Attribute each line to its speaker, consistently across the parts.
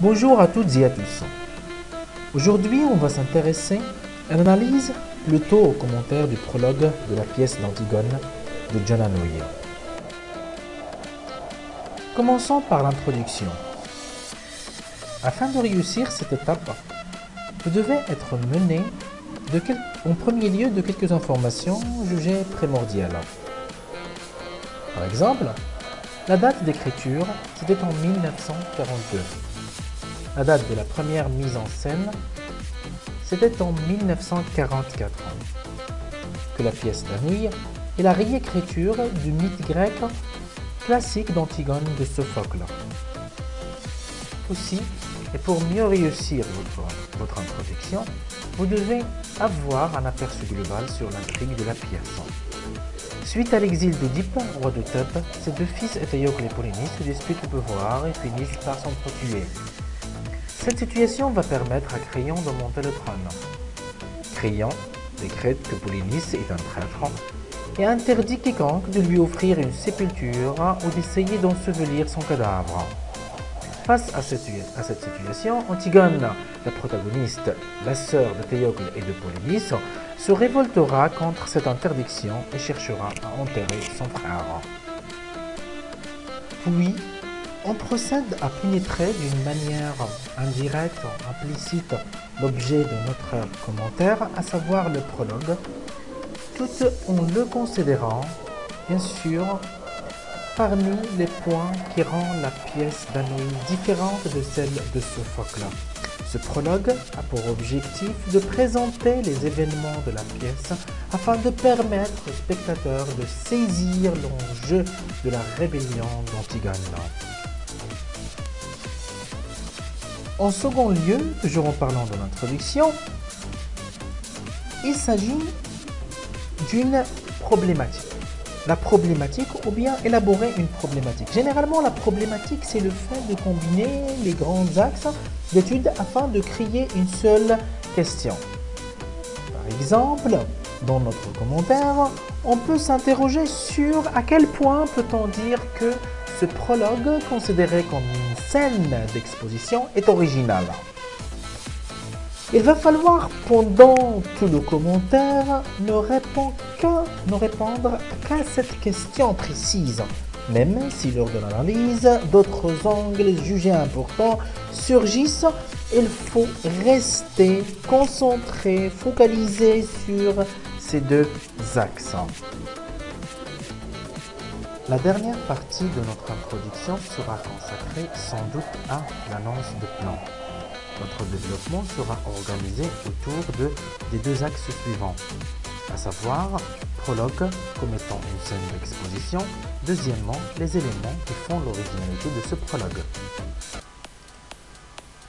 Speaker 1: Bonjour à toutes et à tous. Aujourd'hui, on va s'intéresser à l'analyse plutôt aux commentaires du prologue de la pièce d'Antigone de John Hanoï. Commençons par l'introduction. Afin de réussir cette étape, vous devez être mené en premier lieu de quelques informations jugées primordiales. Par exemple, la date d'écriture, c'était en 1942. La date de la première mise en scène, c'était en 1944. Que la pièce d'Hanoï est la réécriture du mythe grec classique d'Antigone de Sophocle. Aussi, et pour mieux réussir votre introduction, vous devez avoir un aperçu global sur l'intrigue de la pièce. Suite à l'exil d'Oedipe, roi de Thèbes, ses deux fils Étéocle et Polynice se disputent le pouvoir et finissent par s'entretuer. Cette situation va permettre à Créon de monter le trône. Créon décrète que Polynice est un traître et interdit quiconque de lui offrir une sépulture ou d'essayer d'ensevelir son cadavre. Face à cette situation, Antigone, la protagoniste, la sœur d'Étéocle et de Polynice, se révoltera contre cette interdiction et cherchera à enterrer son frère. Puis, on procède à pénétrer d'une manière indirecte, implicite, l'objet de notre commentaire, à savoir le prologue, tout en le considérant, bien sûr, parmi les points qui rendent la pièce d'Hanoï différente de celle de Sophocle. Ce prologue a pour objectif de présenter les événements de la pièce afin de permettre aux spectateurs de saisir l'enjeu de la rébellion d'Antigone. En second lieu, toujours en parlant de l'introduction, il s'agit d'une problématique. La problématique, ou bien élaborer une problématique. Généralement, la problématique, c'est le fait de combiner les grands axes d'études afin de créer une seule question. Par exemple, dans notre commentaire, on peut s'interroger sur à quel point peut-on dire que ce prologue, considéré comme une scène d'exposition, est original. Il va falloir, pendant tout le commentaire, ne répondre qu'à cette question précise, même si lors de l'analyse, d'autres angles jugés importants surgissent, il faut rester concentré, focalisé sur ces deux axes. La dernière partie de notre introduction sera consacrée sans doute à l'annonce de plan. Notre développement sera organisé autour des deux axes suivants, à savoir prologue comme étant une scène d'exposition, deuxièmement les éléments qui font l'originalité de ce prologue.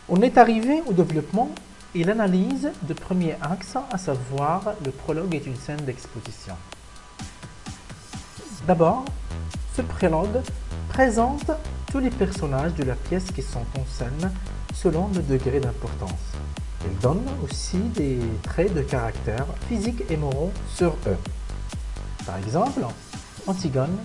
Speaker 1: On est arrivé au développement et l'analyse du premier axe, à savoir le prologue est une scène d'exposition. D'abord, ce prologue présente tous les personnages de la pièce qui sont en scène selon le degré d'importance. Il donne aussi des traits de caractère physiques et moraux sur eux. Par exemple, Antigone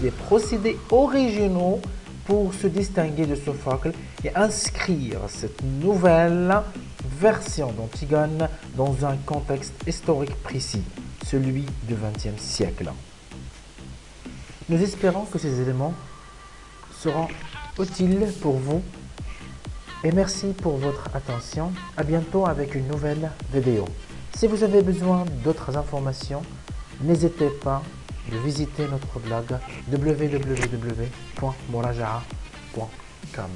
Speaker 1: des procédés originaux pour se distinguer de Sophocle et inscrire cette nouvelle version d'Antigone dans un contexte historique précis, celui du XXe siècle. Nous espérons que ces éléments seront utiles pour vous et merci pour votre attention. À bientôt avec une nouvelle vidéo. Si vous avez besoin d'autres informations, n'hésitez pas de visiter notre blog www.mouraja'a.com.